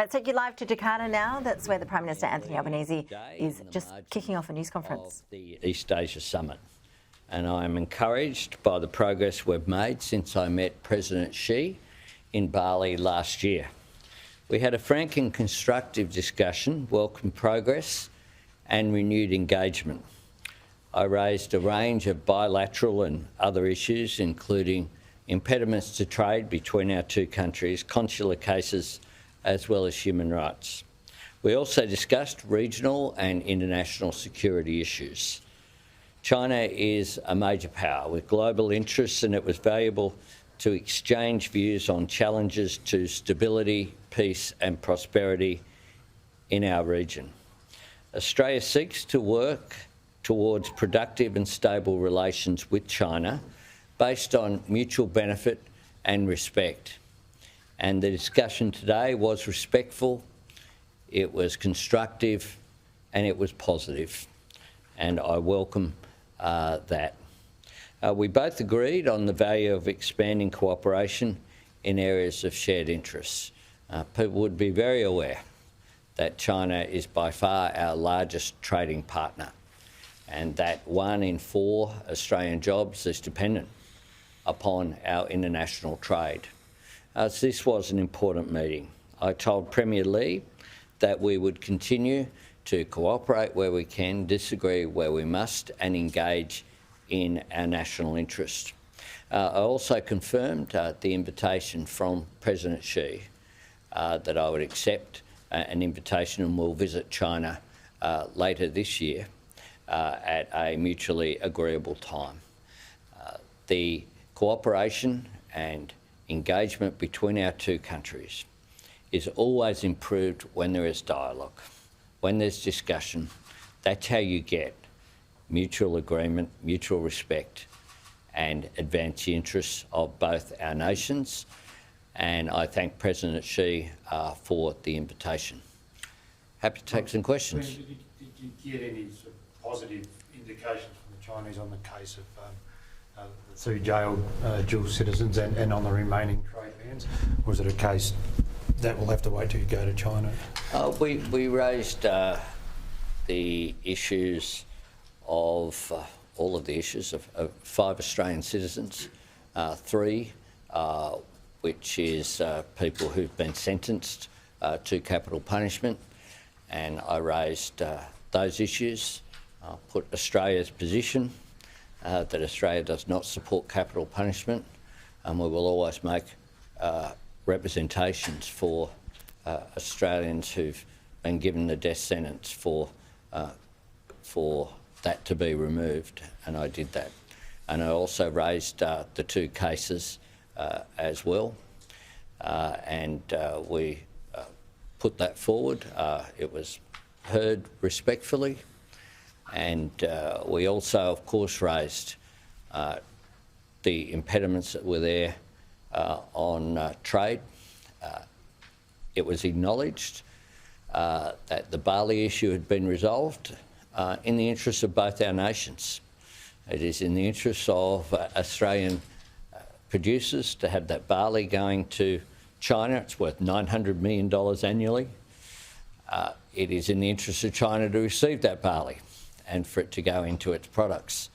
Let's take you live to Jakarta now. That's where the Prime Minister Anthony Albanese is just kicking off a news conference. The East Asia Summit, and I am encouraged by the progress we've made since I met President Xi in Bali last year. We had a frank and constructive discussion, welcomed progress and renewed engagement. I raised a range of bilateral and other issues, including impediments to trade between our two countries, consular cases, as well as human rights. We also discussed regional and international security issues. China is a major power with global interests, and it was valuable to exchange views on challenges to stability, peace and prosperity in our region. Australia seeks to work towards productive and stable relations with China based on mutual benefit and respect. And the discussion today was respectful, it was constructive and it was positive. And I welcome that. We both agreed on the value of expanding cooperation in areas of shared interests. People would be very aware that China is by far our largest trading partner, and that 1 in 4 Australian jobs is dependent upon our international trade. So this was an important meeting. I told Premier Li that we would continue to cooperate where we can, disagree where we must, and engage in our national interest. I also confirmed the invitation from President Xi that I would accept an invitation and will visit China later this year at a mutually agreeable time. The cooperation and engagement between our two countries is always improved when there is dialogue, when there's discussion. That's how you get mutual agreement, mutual respect, and advance the interests of both our nations. And I thank President Xi for the invitation. Happy to take some questions. Did you get any sort of positive indications from the Chinese on the case of the 2 jailed dual citizens and on the remaining trade bans? Or is it a case that will have to wait till you go to China? We raised the issues of all of the issues of 5 Australian citizens, 3 which is people who've been sentenced to capital punishment, and I raised those issues, put Australia's position that Australia does not support capital punishment, and we will always make representations for Australians who've been given the death sentence for that to be removed, and I did that. And I also raised the 2 cases as well, and we put that forward. It was heard respectfully, and we also, of course, raised the impediments that were there on trade. It was acknowledged that the barley issue had been resolved in the interests of both our nations. It is in the interests of Australian producers to have that barley going to China. It's worth $900 million annually. It is in the interest of China to receive that barley and for it to go into its products.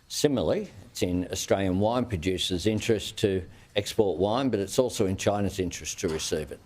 Similarly, it's in Australian wine producers' interest to export wine, but it's also in China's interest to receive it.